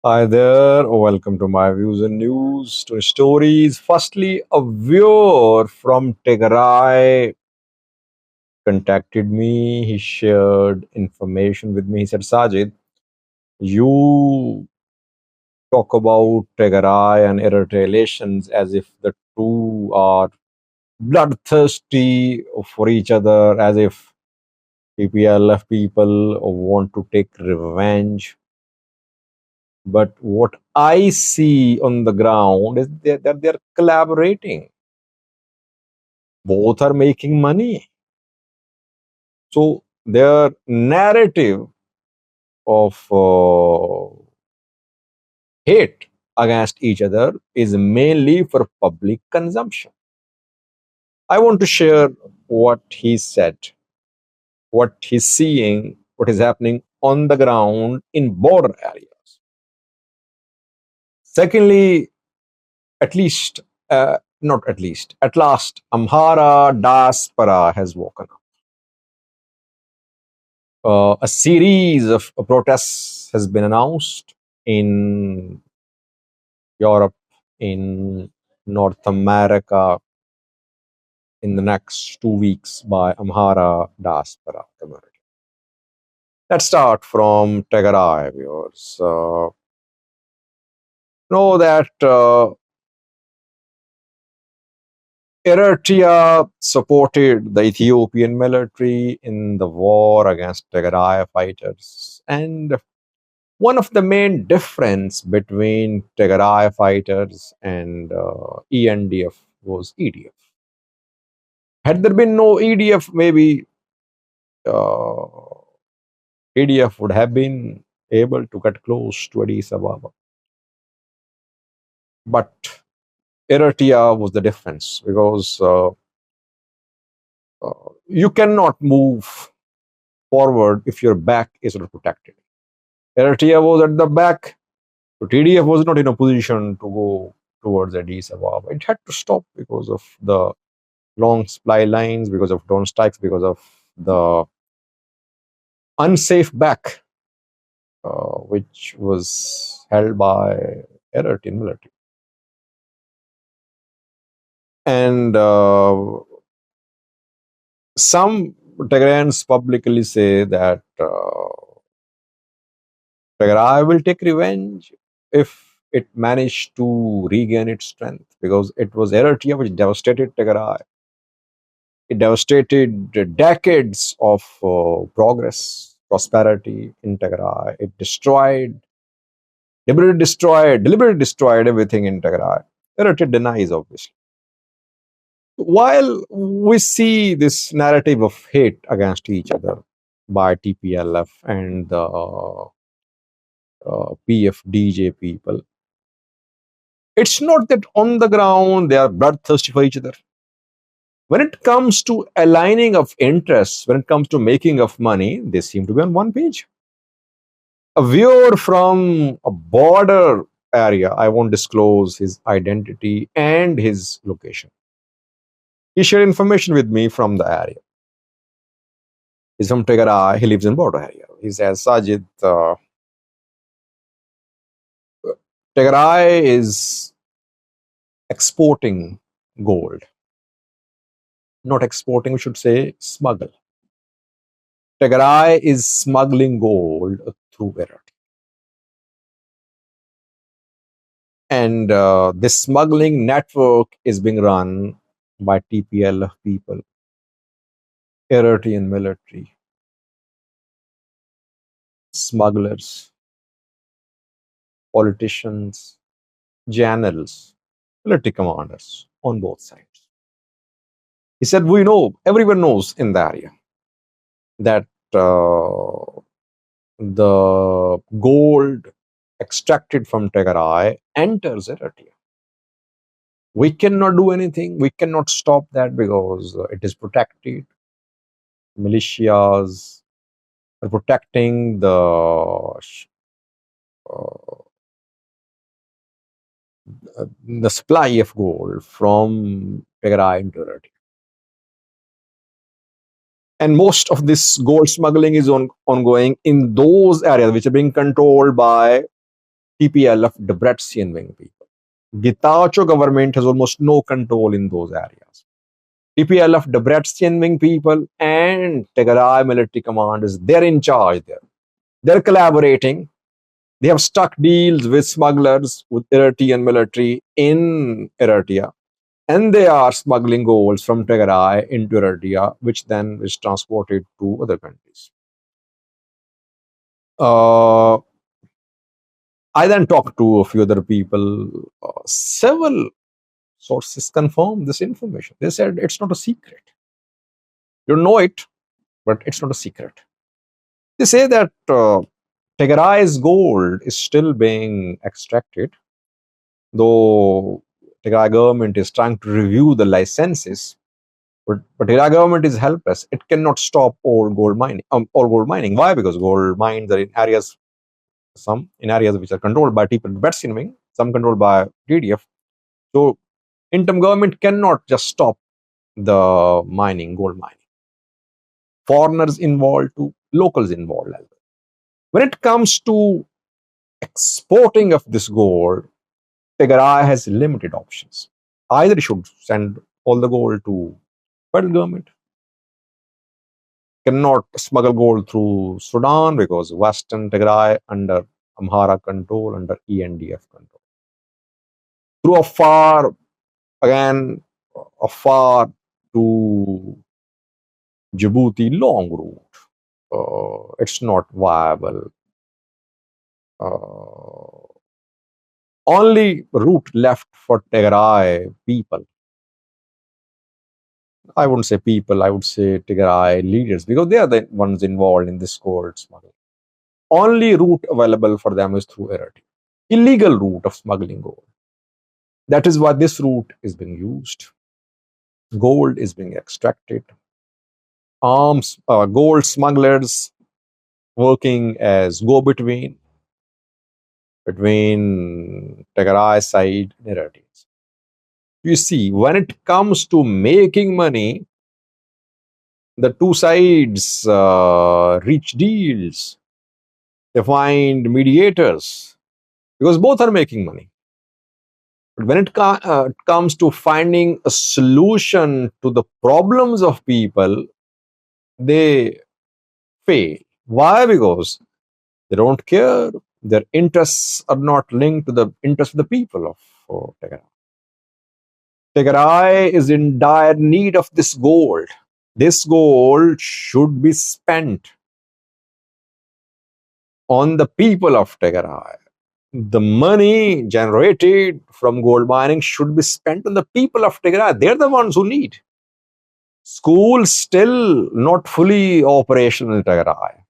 Hi there, welcome to my views and news to stories. Firstly, a viewer from Tegray contacted me. He shared information with me. He said, Sajid, you talk about Tegray and Eritrea relations as if the two are bloodthirsty for each other, as if TPLF people want to take revenge. But what I see on the ground is that they're collaborating. Both are making money. So their narrative of hate against each other is mainly for public consumption. I want to share what he said, what he's seeing, what is happening on the ground in border areas. Secondly, at least, not at least, at last, Amhara Diaspora has woken up. A series of protests has been announced in Europe, in North America, in the next 2 weeks by Amhara Diaspora community. Let's start from Tegray, viewers. Know that Eritrea supported the Ethiopian military in the war against Tigray fighters. And one of the main difference between Tigray fighters and ENDF was EDF. Had there been no EDF, maybe uh, EDF would have been able to get close to Addis Ababa. But Eritrea was the difference because you cannot move forward if your back is not protected. Eritrea was at the back, so TDF was not in a position to go towards Addis Ababa. It had to stop because of the long supply lines, because of drone strikes, because of the unsafe back, which was held by Eritrean military. And some Tigrayans publicly say that Tigray will take revenge if it managed to regain its strength, because it was Eritrea which devastated Tigray. It devastated decades of progress, prosperity in Tigray. It deliberately destroyed everything in Tigray. Eritrea denies, obviously. While we see this narrative of hate against each other by TPLF and the PFDJ people, it's not that on the ground they are bloodthirsty for each other. When it comes to aligning of interests, when it comes to making of money, they seem to be on one page. A viewer from a border area, I won't disclose his identity and his location. He shared information with me from the area. He's from Tegray. He lives in border area. He says, Sajid, Tegray is exporting gold. Not exporting, we should say smuggle. Tegray is smuggling gold through Eritrea. And this smuggling network is being run by TPLF people, Eritrean military, smugglers, politicians, generals, military commanders on both sides. He said, we know, everyone knows in the area that the gold extracted from Tegray enters Eritrea. We cannot do anything. We cannot stop that because it is protected. Militias are protecting the supply of gold from Tegray into Eritrea. And most of this gold smuggling is ongoing in those areas which are being controlled by TPLF Debrecen wing people. Getachew government has almost no control in those areas. TPLF Debrecen wing people and Tegray military commanders, they're in charge there. They're collaborating. They have struck deals with smugglers, with Eritrean military in Eritrea, and they are smuggling gold from Tegray into Eritrea, which then is transported to other countries. I then talked to a few other people. Several sources confirmed this information. They said it's not a secret. You know it, but it's not a secret. They say that Tegray's gold is still being extracted, though Tigray government is trying to review the licenses. But Tigray government is helpless. It cannot stop all gold mining. Why? Because gold mines are in areas, some in areas which are controlled by people wing, some controlled by TDF. So interim government cannot just stop the mining, gold mining. Foreigners involved too, locals involved as well. When it comes to exporting of this gold, Tegray has limited options. Either it should send all the gold to federal government, cannot smuggle gold through Sudan because Western Tigray under Amhara control, under ENDF control. Through a far to Djibouti long route. It's not viable. Only route left for Tegray people. I wouldn't say people, I would say Tegray leaders, because they are the ones involved in this gold smuggling. Only route available for them is through Eritrea. Illegal route of smuggling gold. That is why this route is being used. Gold is being extracted. Gold smugglers working as go-between between Tegray side and Eritrea. You see, when it comes to making money, the two sides reach deals. They find mediators because both are making money. But when it comes to finding a solution to the problems of people, they fail. Why? Because they don't care. Their interests are not linked to the interests of the people of Tegray. Tegray is in dire need of this gold. This gold should be spent on the people of Tegray. The money generated from gold mining should be spent on the people of Tegray. They're the ones who need. Schools still not fully operational in Tegray.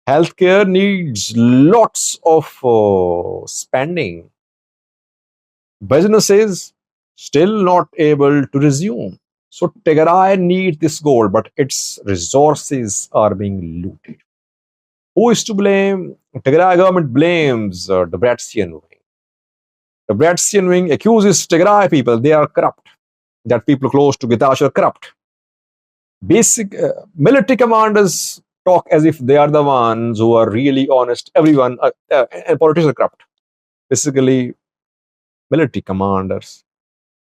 Healthcare needs lots of spending. Businesses still not able to resume. So Tegray needs this gold, but its resources are being looted. Who is to blame? Tegray government blames the Debrecen wing. The Debrecen wing accuses Tegray people they are corrupt. That people close to Getachew are corrupt. Basic military commanders talk as if they are the ones who are really honest. Everyone and politicians are corrupt. Basically, military commanders,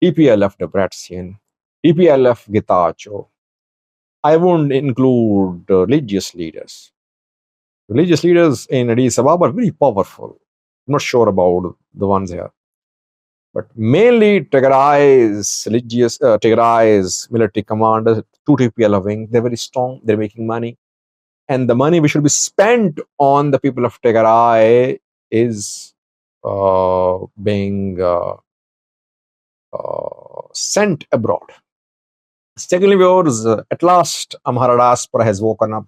TPLF Debrecen, TPLF Getachew. I won't include religious leaders. Religious leaders in Addis Ababa are very powerful. I'm not sure about the ones here. But mainly Tegray's military commanders, two TPLF wing, they're very strong, they're making money. And the money which should be spent on the people of Tegray is being sent abroad. Secondly, viewers, at last Amhara Diaspora has woken up.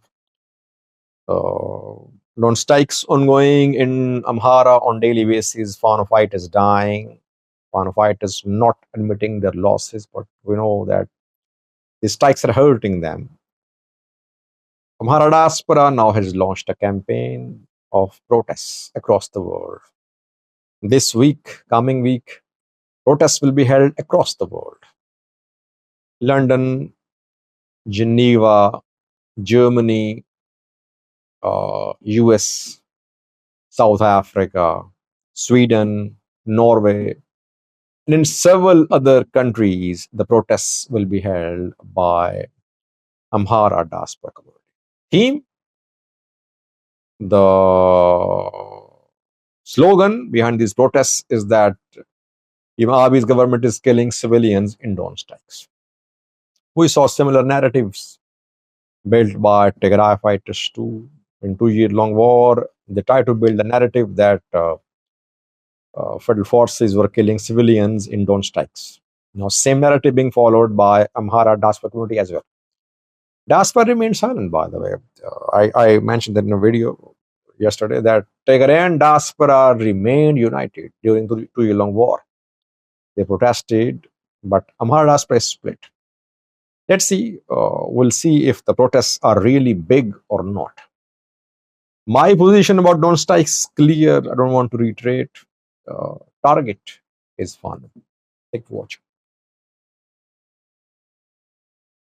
Non-strikes ongoing in Amhara on daily basis. Foreign fighters dying. Foreign fighters not admitting their losses, but we know that the strikes are hurting them. Amhara Diaspora now has launched a campaign of protests across the world. This week, coming week, protests will be held across the world. London, Geneva, Germany, US, South Africa, Sweden, Norway, and in several other countries, the protests will be held by Amhara Diaspora community. Theme: the slogan behind these protests is that Abiy's government is killing civilians in drone strikes. We saw similar narratives built by Tegray fighters too. In 2-year-long war, they tried to build a narrative that federal forces were killing civilians in drone strikes. Now, same narrative being followed by Amhara Diaspora community as well. Diaspora remained silent, by the way. I mentioned that in a video yesterday that Tegray and Diaspora remained united during the 2-year-long war. They protested, but Amhara Diaspora is split. Let's see, we'll see if the protests are really big or not. My position about drone strikes clear. I don't want to reiterate. Target is fun. Thank you for watching.